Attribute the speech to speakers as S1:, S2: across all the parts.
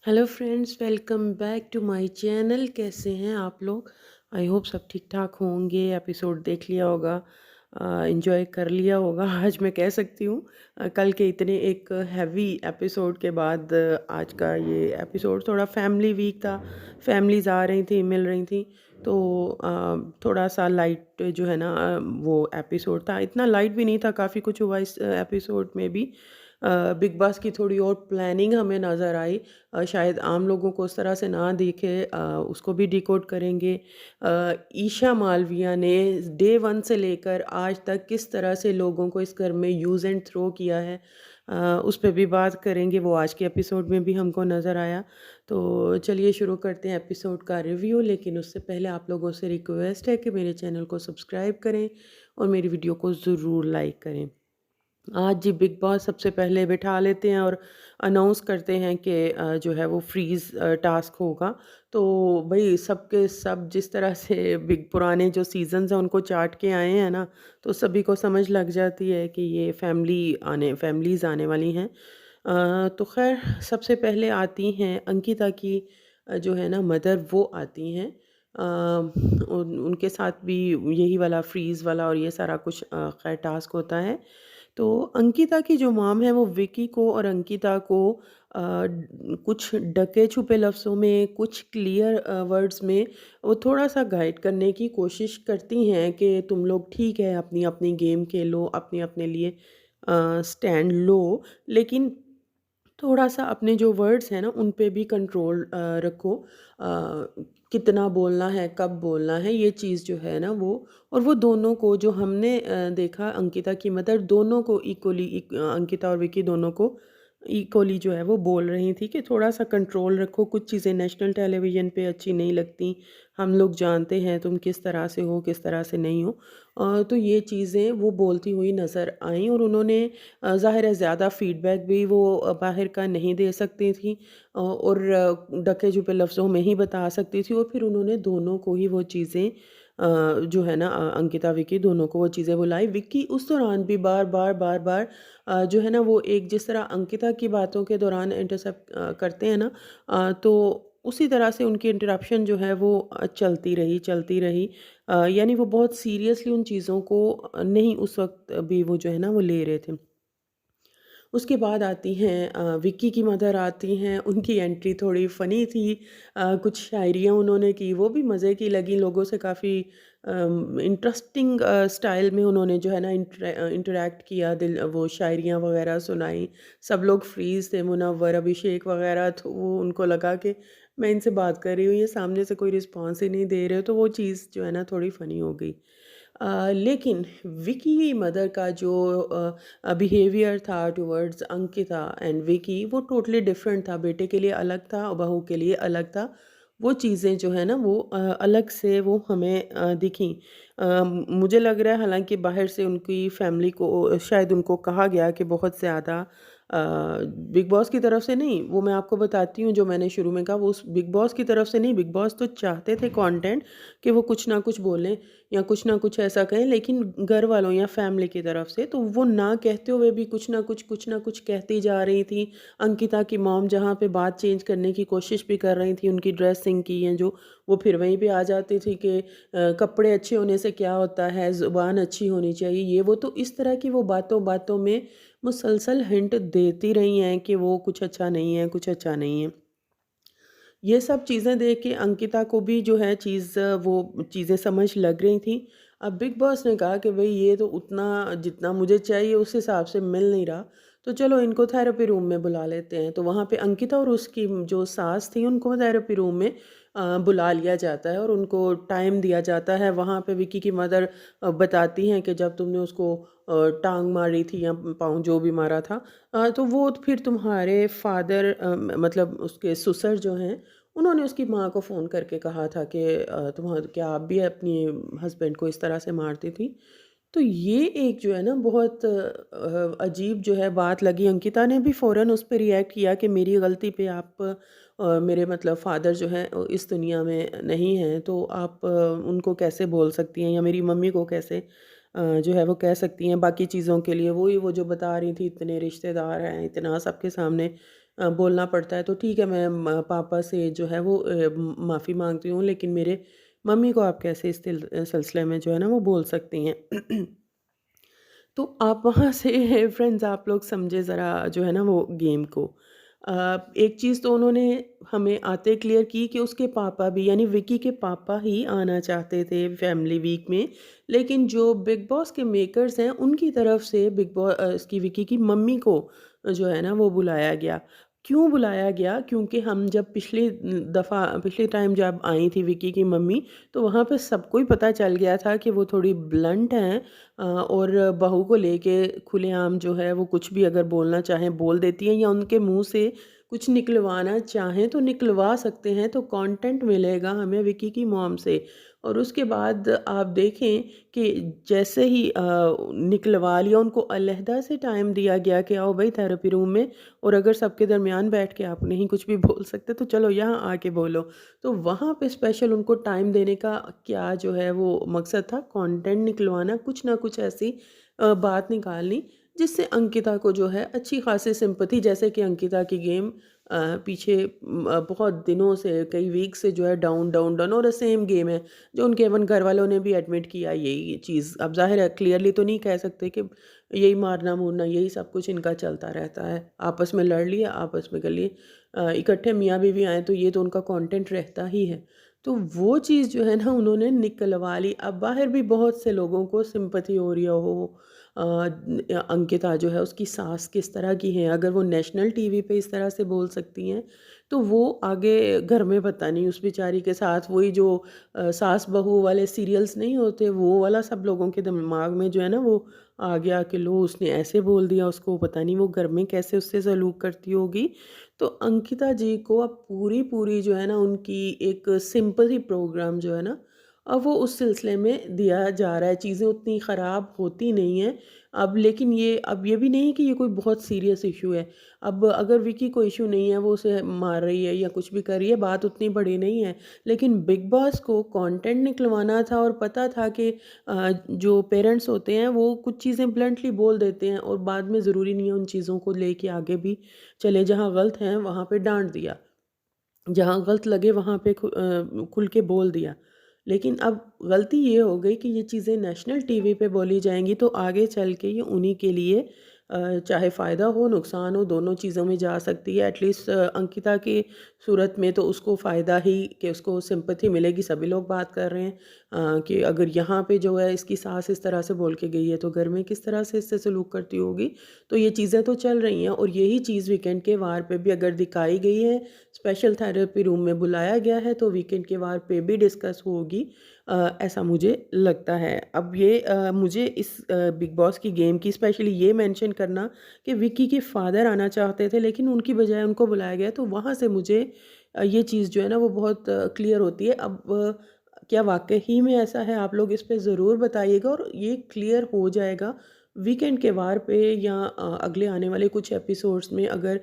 S1: Hello friends, welcome back to my channel. कैसे हैं आप लोग? आई होप सब ठीक ठाक होंगे। एपिसोड देख लिया होगा, एंजॉय कर लिया होगा। आज मैं कह सकती हूँ कल के इतने एक हैवी एपिसोड के बाद आज का ये एपिसोड थोड़ा फैमिली वीक था। फैमिलीज आ रही थी, मिल रही थी, तो थोड़ा सा लाइट जो है ना, वो एपिसोड था। इतना लाइट भी नहीं था, काफ़ी कुछ हुआ इस एपिसोड में भी। बिग बॉस की थोड़ी और प्लानिंग हमें नज़र आई। शायद आम लोगों को उस तरह से ना दिखे, उसको भी डिकोड करेंगे। ईशा मालविया ने डे वन से लेकर आज तक किस तरह से लोगों को इस घर में यूज़ एंड थ्रो किया है, उस पर भी बात करेंगे। वो आज के एपिसोड में भी हमको नज़र आया। तो चलिए शुरू करते हैं एपिसोड का रिव्यू। लेकिन उससे पहले आप लोगों से रिक्वेस्ट है कि मेरे चैनल को सब्सक्राइब करें और मेरी वीडियो को ज़रूर लाइक करें। आज जी बिग बॉस सबसे पहले बिठा लेते हैं और अनाउंस करते हैं कि जो है वो फ्रीज़ टास्क होगा। तो भाई सबके सब जिस तरह से बिग पुराने जो सीज़न्स हैं उनको चाट के आए हैं ना, तो सभी को समझ लग जाती है कि ये फैमिलीज़ आने वाली हैं। तो ख़ैर सबसे पहले आती हैं अंकिता की जो है ना मदर, वो आती हैं। उनके साथ भी यही वाला फ्रीज़ वाला और ये सारा कुछ ख़ैर टास्क होता है। तो अंकिता की जो मॉम है वो विकी को और अंकिता को कुछ ढके छुपे लफ्ज़ों में, कुछ क्लियर वर्ड्स में वो थोड़ा-सा गाइड करने की कोशिश करती हैं कि तुम लोग ठीक है, अपनी-अपनी गेम खेलो, अपने-अपने लिए स्टैंड लो, लेकिन थोड़ा-सा अपने जो वर्ड्स हैं ना उन पे भी कंट्रोल रखो। कितना बोलना है, कब बोलना है, ये चीज़ जो है ना वो। और वो दोनों को जो हमने देखा, अंकिता की मदर दोनों को अंकिता और विकी दोनों को इक्वली जो है वो बोल रही थी कि थोड़ा-सा कंट्रोल रखो, कुछ चीज़ें नेशनल टेलीविज़न पे अच्छी नहीं लगती। हम लोग जानते हैं तुम किस तरह से हो, किस तरह से नहीं हो। तो ये चीज़ें वो बोलती हुई नज़र आईं और उन्होंने ज़ाहिर है ज़्यादा फ़ीडबैक भी वो बाहर का नहीं दे सकती थी, और ढके-छुपे लफ्ज़ों में ही बता सकती थी। और फिर उन्होंने दोनों को ही वो चीज़ें जो है ना, अंकिता, विकी दोनों को वो चीज़ें बुलाई। विकी उस दौरान भी बार-बार जो है ना वो एक जिस तरह अंकिता की बातों के दौरान इंटरसेप्ट करते हैं ना, तो उसी तरह से उनकी इंटरप्शन जो है वो चलती रही। यानी वो बहुत सीरियसली उन चीज़ों को नहीं उस वक़्त भी वो जो है ना वो ले रहे थे। उसके बाद आती हैं विक्की की मदर आती हैं। उनकी एंट्री थोड़ी फ़नी थी। कुछ शायरियाँ उन्होंने की, वो भी मज़े की लगी लोगों से। काफ़ी इंटरेस्टिंग स्टाइल में उन्होंने जो है ना इंटरैक्ट किया, दिल वो शायरियाँ वग़ैरह सुनाई। सब लोग फ्रीज़ थे, मुनव्वर, अभिषेक वग़ैरह, तो वो उनको लगा कि मैं इनसे बात कर रही हूँ, ये सामने से कोई रिस्पॉन्स ही नहीं दे रहे, तो वो चीज़ जो है ना थोड़ी फ़नी हो गई। लेकिन विकी मदर का जो बिहेवियर था टुवर्ड्स अंकिता एंड विकी, वो टोटली डिफरेंट था। बेटे के लिए अलग था और बहू के लिए अलग था। वो चीज़ें जो है ना वो अलग से वो हमें दिखी। मुझे लग रहा है हालांकि बाहर से उनकी फैमिली को शायद उनको कहा गया कि बहुत ज़्यादा बिग बॉस की तरफ से नहीं, वो मैं आपको बताती हूँ जो मैंने शुरू में कहा, वो उस बिग बॉस की तरफ से नहीं। बिग बॉस तो चाहते थे कंटेंट कि वो कुछ ना कुछ बोलें या कुछ ना कुछ ऐसा कहें, लेकिन घर वालों या फैमिली की तरफ से तो वो ना कहते हुए भी कुछ ना कुछ कहती जा रही थी। अंकिता की मॉम जहाँ पे बात चेंज करने की कोशिश भी कर रही थी, उनकी ड्रेसिंग की है जो, वो फिर वहीं पे आ जाती थी कि कपड़े अच्छे होने से क्या होता है, ज़ुबान अच्छी होनी चाहिए, ये वो। तो इस तरह की वो बातों बातों में मुसलसल हिंट देती रही हैं कि वो कुछ अच्छा नहीं है, कुछ अच्छा नहीं है। ये सब चीज़ें देख के अंकिता को भी जो है वो चीज़ें समझ लग रही थी। अब बिग बॉस ने कहा कि भई ये तो उतना जितना मुझे चाहिए उस हिसाब से मिल नहीं रहा, तो चलो इनको थेरेपी रूम में बुला लेते हैं। तो वहाँ पे अंकिता और उसकी जो सास थी उनको थेरेपी रूम में बुला लिया जाता है और उनको टाइम दिया जाता है। वहाँ पे विकी की मदर बताती हैं कि जब तुमने उसको टाँग मारी थी या पाँव जो भी मारा था, तो वो फिर तुम्हारे फादर मतलब उसके ससुर जो हैं, उन्होंने उसकी माँ को फ़ोन करके कहा था कि क्या आप भी अपनी हस्बैंड को इस तरह से मारती थी? तो ये एक जो है ना बहुत अजीब जो है बात लगी। अंकिता ने भी फ़ौरन उस पे रिएक्ट किया कि मेरी गलती पे आप मेरे मतलब फ़ादर जो हैं इस दुनिया में नहीं हैं, तो आप उनको कैसे बोल सकती हैं, या मेरी मम्मी को कैसे जो है वो कह सकती हैं। बाकी चीज़ों के लिए वही वो जो बता रही थी, इतने रिश्तेदार हैं, इतना सबके सामने बोलना पड़ता है तो ठीक है, मैं पापा से जो है वो माफ़ी मांगती हूँ, लेकिन मेरे मम्मी को आप कैसे इस सिलसिले में जो है ना वो बोल सकती हैं। तो आप वहाँ से फ्रेंड्स आप लोग समझे ज़रा जो है ना वो गेम को। एक चीज़ तो उन्होंने हमें आते क्लियर की कि उसके पापा भी यानी विकी के पापा ही आना चाहते थे फैमिली वीक में, लेकिन जो बिग बॉस के मेकर्स हैं उनकी तरफ से इसकी विकी की मम्मी को जो है ना वो बुलाया गया। क्यों बुलाया गया? क्योंकि हम जब पिछली टाइम जब आई थी विकी की मम्मी, तो वहाँ पे सबको ही पता चल गया था कि वो थोड़ी ब्लंट हैं, और बहू को लेके खुलेआम जो है वो कुछ भी अगर बोलना चाहें बोल देती हैं, या उनके मुँह से कुछ निकलवाना चाहें तो निकलवा सकते हैं। तो कंटेंट मिलेगा हमें विकी की मॉम से। और उसके बाद आप देखें कि जैसे ही निकलवा लिया, उनको अलहदा से टाइम दिया गया कि आओ भाई थेरेपी रूम में, और अगर सबके दरमियान बैठ के आप नहीं कुछ भी बोल सकते तो चलो यहाँ आके बोलो। तो वहाँ पे स्पेशल उनको टाइम देने का क्या जो है वो मकसद था, कंटेंट निकलवाना, कुछ ना कुछ ऐसी बात निकालनी जिससे अंकिता को जो है अच्छी खासी सिंपैथी, जैसे कि अंकिता की गेम पीछे बहुत दिनों से कई वीक से जो है डाउन डाउन डाउन, और सेम गेम है जो उनके इवन घर वालों ने भी एडमिट किया यही चीज़। अब ज़ाहिर है क्लियरली तो नहीं कह सकते कि यही मारना-मुरना यही सब कुछ इनका चलता रहता है। आपस में लड़ लिए, आपस में कर लिए, इकट्ठे मियाँ-बीवी आएँ तो ये तो उनका कंटेंट रहता ही है। तो वो चीज़ जो है ना उन्होंने निकलवा ली। अब बाहर भी बहुत से लोगों को सिंपैथी हो रही हो, अंकिता जो है उसकी सास किस तरह की है, अगर वो नेशनल टीवी पे इस तरह से बोल सकती हैं, तो वो आगे घर में पता नहीं उस बेचारी के साथ वही जो सास बहू वाले सीरियल्स नहीं होते, वो वाला सब लोगों के दिमाग में जो है ना वो आ गया कि लो उसने ऐसे बोल दिया उसको, पता नहीं वो घर में कैसे उससे सलूक करती होगी। तो अंकिता जी को अब पूरी जो है ना उनकी एक सिंपैथी प्रोग्राम जो है ना, अब वो उस सिलसिले में दिया जा रहा है। चीज़ें उतनी ख़राब होती नहीं हैं अब, लेकिन ये भी नहीं कि ये कोई बहुत सीरियस इश्यू है। अब अगर विकी को इश्यू नहीं है, वो उसे मार रही है या कुछ भी कर रही है, बात उतनी बड़ी नहीं है। लेकिन बिग बॉस को कंटेंट निकलवाना था, और पता था कि जो पेरेंट्स होते हैं वो कुछ चीज़ें ब्लंटली बोल देते हैं, और बाद में ज़रूरी नहीं है उन चीज़ों को लेके आगे भी चले। जहाँ गलत हैं वहाँ पे डाँट दिया, जहाँ गलत लगे वहाँ पे खुल के बोल दिया। लेकिन अब गलती ये हो गई कि ये चीज़ें नेशनल टीवी पे बोली जाएँगी तो आगे चल के ये उन्हीं के लिए चाहे फ़ायदा हो, नुकसान हो, दोनों चीज़ों में जा सकती है। एटलीस्ट अंकिता की सूरत में तो उसको फ़ायदा ही, कि उसको सिंपैथी मिलेगी। सभी लोग बात कर रहे हैं कि अगर यहाँ पे जो है इसकी सास इस तरह से बोल के गई है तो घर में किस तरह से इससे सलूक करती होगी। तो ये चीज़ें तो चल रही हैं, और यही चीज़ वीकेंड के वार पे भी अगर दिखाई गई है, स्पेशल थेरेपी रूम में बुलाया गया है, तो वीकेंड के वार पे भी डिस्कस होगी, ऐसा मुझे लगता है। अब ये मुझे इस बिग बॉस की गेम की स्पेशली ये मेंशन करना कि विक्की के फादर आना चाहते थे, लेकिन उनकी बजाय उनको बुलाया गया, तो वहाँ से मुझे ये चीज़ जो है ना वो बहुत क्लियर होती है। अब क्या वाक़ई में ऐसा है? आप लोग इस पे ज़रूर बताइएगा, और ये क्लियर हो जाएगा वीकेंड के वार पे, या अगले आने वाले कुछ एपिसोड्स में अगर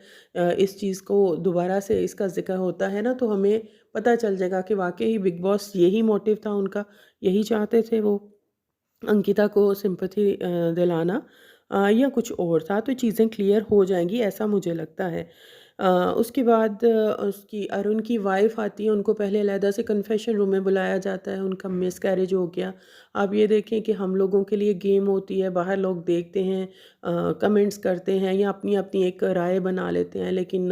S1: इस चीज़ को दोबारा से इसका ज़िक्र होता है ना, तो हमें पता चल जाएगा कि वाक़ई बिग बॉस यही मोटिव था उनका, यही चाहते थे वो अंकिता को सिंपैथी दिलाना, या कुछ और था। तो चीज़ें क्लियर हो जाएँगी ऐसा मुझे लगता है। उसके बाद उसकी अरुण की वाइफ़ आती है, उनको पहले अलहदा से कन्फेशन रूम में बुलाया जाता है, उनका मिसकैरेज हो गया। आप ये देखें कि हम लोगों के लिए गेम होती है, बाहर लोग देखते हैं, कमेंट्स करते हैं या अपनी-अपनी एक राय बना लेते हैं, लेकिन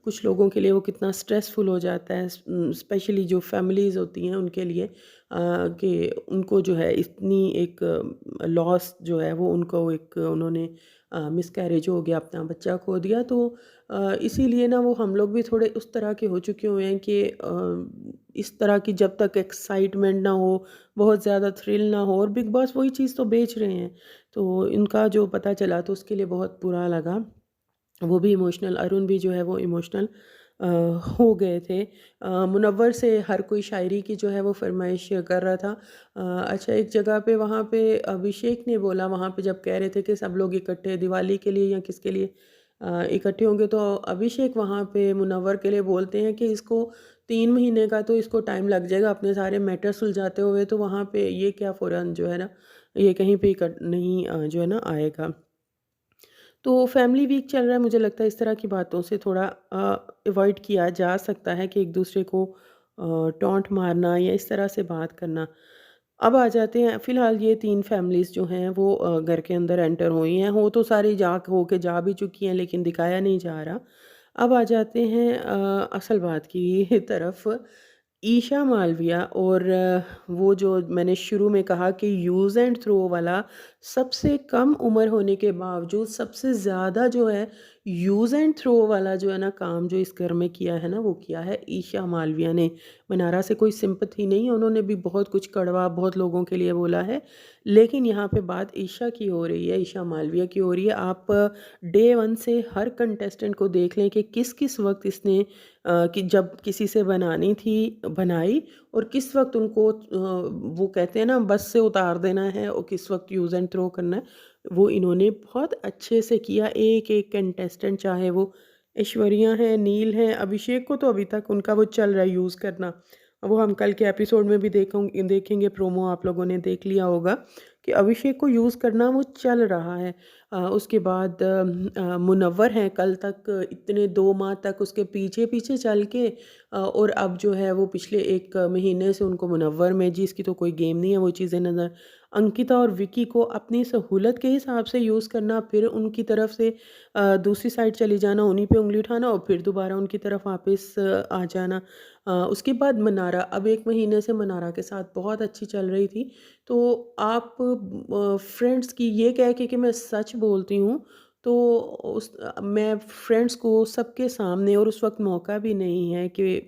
S1: कुछ लोगों के लिए वो कितना स्ट्रेसफुल हो जाता है, स्पेशली जो फैमिलीज़ होती हैं उनके लिए, कि उनको जो है इतनी एक लॉस जो है वो उनको एक उन्होंने मिसकैरेज हो गया, अपना बच्चा खो दिया। तो इसीलिए ना वो हम लोग भी थोड़े उस तरह के हो चुके हुए हैं कि इस तरह की जब तक एक्साइटमेंट ना हो, बहुत ज़्यादा थ्रिल ना हो, और बिग बॉस वही चीज़ तो बेच रहे हैं। तो इनका जो पता चला तो उसके लिए बहुत बुरा लगा। वो भी इमोशनल, अरुण भी जो है वो इमोशनल हो गए थे। मुनव्वर से हर कोई शायरी की जो है वो फ़रमाइश कर रहा था। अच्छा, एक जगह पे वहाँ पे अभिषेक ने बोला, वहाँ पे जब कह रहे थे कि सब लोग इकट्ठे दिवाली के लिए या किसके लिए इकट्ठे होंगे, तो अभिषेक वहाँ पे मुनव्वर के लिए बोलते हैं कि इसको 3 महीने का तो इसको टाइम लग जाएगा अपने सारे मैटर सुलझाते हुए, तो वहाँ पे ये क्या फ़ौरन जो है ना, ये कहीं पे नहीं जो है ना आएगा। तो फैमिली वीक चल रहा है, मुझे लगता है इस तरह की बातों से थोड़ा अवॉइड किया जा सकता है कि एक दूसरे को टॉन्ट मारना या इस तरह से बात करना। अब आ जाते हैं फ़िलहाल ये 3 फैमिलीज़ जो हैं वो घर के अंदर एंटर हुई हैं। हो तो सारी जा होके जा भी चुकी हैं लेकिन दिखाया नहीं जा रहा। अब आ जाते हैं असल बात की तरफ। ईशा मालविया और वो जो मैंने शुरू में कहा कि यूज़ एंड थ्रो वाला सबसे कम उम्र होने के बावजूद सबसे ज़्यादा जो है यूज़ एंड थ्रो वाला जो है ना काम जो इस घर में किया है ना वो किया है ईशा मालविया ने। मनारा से कोई सिंपैथी नहीं है, उन्होंने भी बहुत कुछ कड़वा बहुत लोगों के लिए बोला है। लेकिन यहाँ पे बात ईशा की हो रही है, ईशा मालविया की हो रही है। आप डे 1 से हर कंटेस्टेंट को देख लें कि किस-किस वक़्त इसने कि जब किसी से बनानी थी बनाई और किस वक़्त उनको वो कहते हैं ना बस से उतार देना है और किस वक़्त यूज़ एंड थ्रो करना है, वो इन्होंने बहुत अच्छे से किया। एक-एक कंटेस्टेंट चाहे वो ऐश्वर्या हैं, नील हैं, अभिषेक को तो अभी तक उनका वो चल रहा है यूज़ करना। वो हम कल के एपिसोड में भी देखेंगे प्रोमो आप लोगों ने देख लिया होगा कि अभिषेक को यूज़ करना वो चल रहा है। उसके बाद मुनव्वर हैं, कल तक इतने 2 माह तक उसके पीछे-पीछे चल के और अब जो है वो पिछले 1 महीने से उनको मुनव्वर में जी इसकी तो कोई गेम नहीं है वो चीज़ें नज़र। अंकिता और विकी को अपनी सहूलत के हिसाब से यूज़ करना, फिर उनकी तरफ से दूसरी साइड चली जाना, उन्हीं पे उँगली उठाना और फिर दोबारा उनकी तरफ वापस आ जाना। उसके बाद मनारा, अब 1 महीने से मनारा के साथ बहुत अच्छी चल रही थी। तो आप फ्रेंड्स की ये कह के मैं सच बोलती हूँ, तो मैं फ्रेंड्स को सबके सामने और उस वक़्त मौका भी नहीं है कि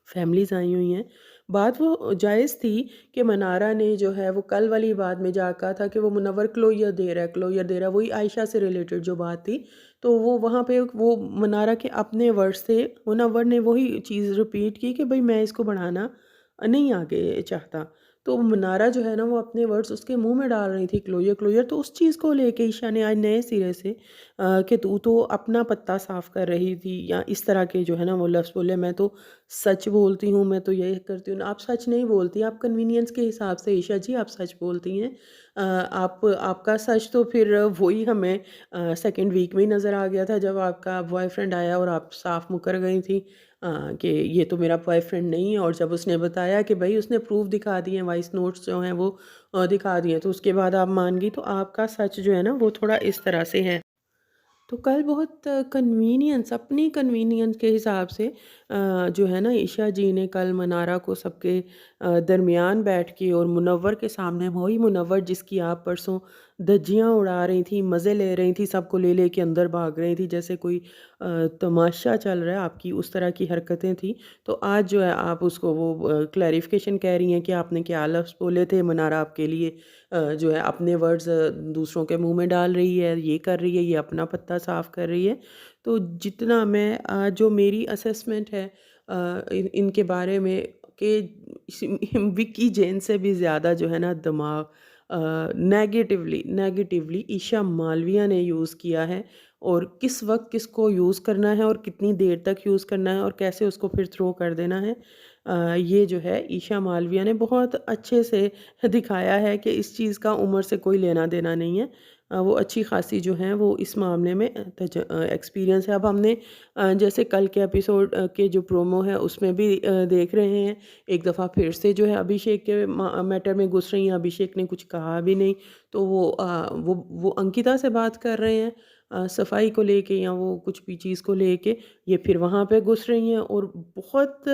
S1: फैमिलीज़ आई हुई हैं। बात वो जायज़ थी कि मनारा ने जो है वो कल वाली बात में जा कहा था कि वो मुनव्वर क्लोज़र दे रहा है, क्लोज़र दे रहा है, वही आयशा से रिलेटेड जो बात थी। तो वो वहाँ पे वो मनारा के अपने वर्ड्स से मुनव्वर ने वही चीज़ रिपीट की कि भई मैं इसको बढ़ाना नहीं आगे चाहता। तो मनारा जो है ना वो अपने वर्ड्स उसके मुँह में डाल रही थी क्लोज़र, क्लोज़र, तो उस चीज़ को लेके ईशा ने आज नए सिरे से कि तू तो अपना पत्ता साफ़ कर रही थी या इस तरह के जो है ना वो लफ्ज़ बोले। मैं तो सच बोलती हूँ, मैं तो ये करती हूँ। आप सच नहीं बोलती, आप कन्वीनियंस के हिसाब से ईशा जी आप सच बोलती हैं। आप आपका सच तो फिर वही हमें सेकंड वीक में ही नज़र आ गया था जब आपका बॉयफ्रेंड आया और आप साफ़ मुकर गई थी कि ये तो मेरा बॉयफ्रेंड नहीं है। और जब उसने बताया कि भई उसने प्रूफ़ दिखा दिए हैं, वॉइस नोट्स जो हैं वो दिखा दिए, तो उसके बाद आप मान गई। तो आपका सच जो है ना वो थोड़ा इस तरह से है। तो कल बहुत कन्वीनियंस अपनी कन्वीनियंस के हिसाब से जो है ना ईशा जी ने कल मनारा को सबके दरमियान बैठ के और मुनव्वर के सामने वही मुनव्वर जिसकी आप परसों धज्जियाँ उड़ा रही थी, मज़े ले रही थी, सबको ले के अंदर भाग रही थी जैसे कोई तमाशा चल रहा है, आपकी उस तरह की हरकतें थी। तो आज जो है आप उसको वो क्लैरिफिकेशन कह रही हैं कि आपने क्या लफ्ज़ बोले थे, मनारा आपके लिए जो है अपने वर्ड्स दूसरों के मुँह में डाल रही है, ये कर रही है, ये अपना पत्ता साफ़ कर रही है। तो जितना मैं जो मेरी असेसमेंट है इनके बारे में कि विक्की जैन से भी ज़्यादा जो है ना दिमाग नेगेटिवली ईशा मालविया ने यूज़ किया है और किस वक़्त किसको यूज़ करना है और कितनी देर तक यूज़ करना है और कैसे उसको फिर थ्रो कर देना है। ये जो है ईशा मालविया ने बहुत अच्छे से दिखाया है कि इस चीज़ का उम्र से कोई लेना-देना नहीं है। वो अच्छी ख़ासी जो हैं वो इस मामले में एक्सपीरियंस है। अब हमने जैसे कल के एपिसोड के जो प्रोमो है उसमें भी देख रहे हैं, एक दफ़ा फिर से जो है अभिषेक के मैटर में घुस रही हैं, अभिषेक ने कुछ कहा भी नहीं, तो वो अंकिता से बात कर रहे हैं सफाई को लेके या वो कुछ भी चीज़ को लेके, ये फिर वहाँ पे घुस रही हैं और बहुत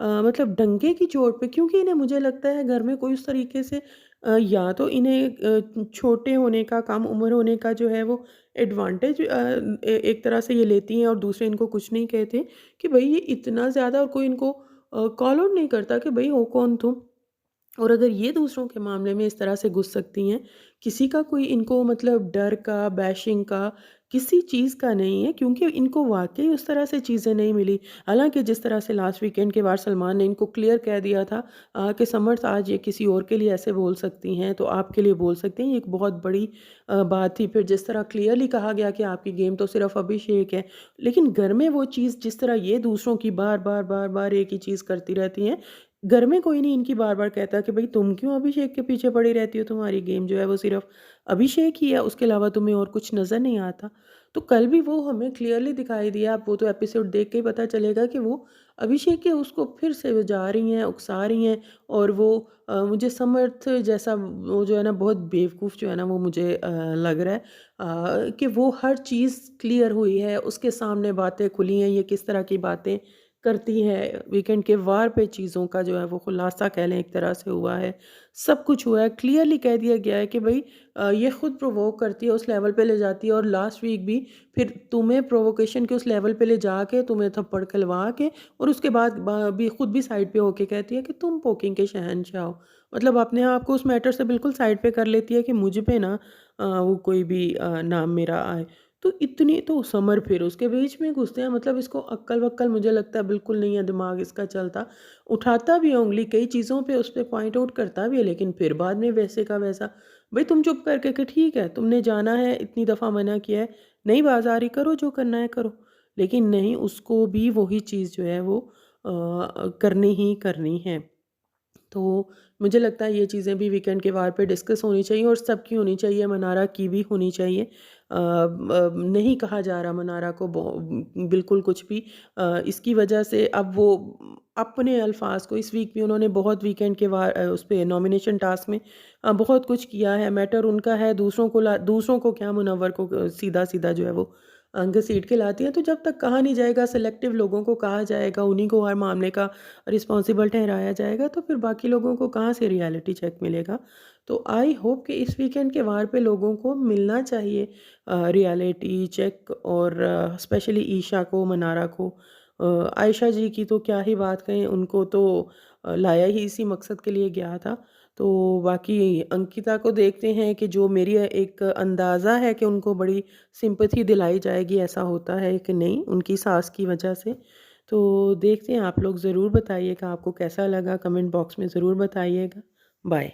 S1: मतलब डंके की चोट पे, क्योंकि इन्हें मुझे लगता है घर में कोई उस तरीके से या तो इन्हें छोटे होने का, कम उम्र होने का जो है वो एडवांटेज एक तरह से ये लेती हैं और दूसरे इनको कुछ नहीं कहते कि भई ये इतना ज़्यादा और कोई इनको कॉल आउट नहीं करता कि भई हो कौन तुम? और अगर ये दूसरों के मामले में इस तरह से घुस सकती हैं, किसी का कोई इनको मतलब डर का, बैशिंग का, किसी चीज़ का नहीं है क्योंकि इनको वाक़ई उस तरह से चीज़ें नहीं मिली। हालाँकि जिस तरह से लास्ट वीकेंड के बाद सलमान ने इनको क्लियर कह दिया था कि समर्थ आज ये किसी और के लिए ऐसे बोल सकती हैं, तो आपके लिए बोल सकते हैं, ये एक बहुत बड़ी बात थी। फिर जिस तरह क्लियरली कहा गया कि आपकी गेम तो सिर्फ़ अभिषेक है, लेकिन घर में वो चीज़ जिस तरह ये दूसरों की बार-बार एक ही चीज़ करती रहती हैं, घर में कोई नहीं इनकी बार-बार कहता कि भई तुम क्यों अभिषेक के पीछे पड़ी रहती हो? तुम्हारी गेम जो है वो सिर्फ़ अभिषेक ही है, उसके अलावा तुम्हें और कुछ नज़र नहीं आता। तो कल भी वो हमें क्लियरली दिखाई दिया, आप वो तो एपिसोड देख के ही पता चलेगा कि वो अभिषेक है, उसको फिर से वो जा रही हैं, उकसा रही हैं। और वो मुझे समर्थ जैसा वो जो है ना बहुत बेवकूफ़ जो है ना वो मुझे लग रहा है, कि वो हर चीज़ क्लियर हुई है, उसके सामने बातें खुली हैं, ये किस तरह की बातें करती है। वीकेंड के वार पे चीज़ों का जो है वो खुलासा कह लें एक तरह से हुआ है। सब कुछ हुआ है, क्लियरली कह दिया गया है कि भई ये खुद प्रोवोक करती है, उस लेवल पे ले जाती है, और लास्ट वीक भी फिर तुम्हें प्रोवोकेशन के उस लेवल पे ले जाके तुम्हें थप्पड़ खिलवा के और उसके बाद भी खुद भी साइड पे होके कहती है कि तुम पोकिंग के शहंशाह हो। मतलब अपने आप को उस मैटर से बिल्कुल साइड पे कर लेती है कि मुझ पे ना वो कोई भी नाम मेरा आए। तो इतनी तो समर फिर उसके बीच में घुसते हैं, मतलब इसको अक्ल-वक्कल मुझे लगता है बिल्कुल नहीं है, दिमाग इसका चलता। उठाता भी है उँगली कई चीज़ों पे, उस पे पॉइंट आउट करता भी है, लेकिन फिर बाद में वैसे का वैसा। भई तुम चुप करके कि ठीक है, तुमने जाना है, इतनी दफ़ा मना किया है, नहीं बाज़ारी करो, जो करना है करो। लेकिन नहीं, उसको भी वही चीज़ जो है वो करनी ही करनी है। तो मुझे लगता है ये चीज़ें भी वीकेंड के वार पे डिस्कस होनी चाहिए और सबकी होनी चाहिए, मनारा की भी होनी चाहिए। नहीं कहा जा रहा मनारा को बिल्कुल कुछ भी, इसकी वजह से अब वो अपने अल्फाज को, इस वीक भी उन्होंने बहुत वीकेंड के वार उस पे नॉमिनेशन टास्क में बहुत कुछ किया है, मैटर उनका है, दूसरों को क्या, मुनव्वर को सीधा-सीधा जो है वो घसीट के लाती हैं। तो जब तक कहा नहीं जाएगा, सिलेक्टिव लोगों को कहा जाएगा, उन्हीं को हर मामले का रिस्पॉन्सिबल ठहराया जाएगा, तो फिर बाकी लोगों को कहाँ से रियलिटी चेक मिलेगा। तो आई होप कि इस वीकेंड के वार पे लोगों को मिलना चाहिए रियलिटी चेक, और स्पेशली ईशा को, मनारा को। आयशा जी की तो क्या ही बात कहें, उनको तो लाया ही इसी मकसद के लिए गया था। तो बाकी अंकिता को देखते हैं कि जो मेरी एक अंदाज़ा है कि उनको बड़ी सिंपैथी दिलाई जाएगी, ऐसा होता है कि नहीं उनकी सास की वजह से। तो देखते हैं, आप लोग ज़रूर बताइएगा आपको कैसा लगा, कमेंट बॉक्स में ज़रूर बताइएगा। बाय।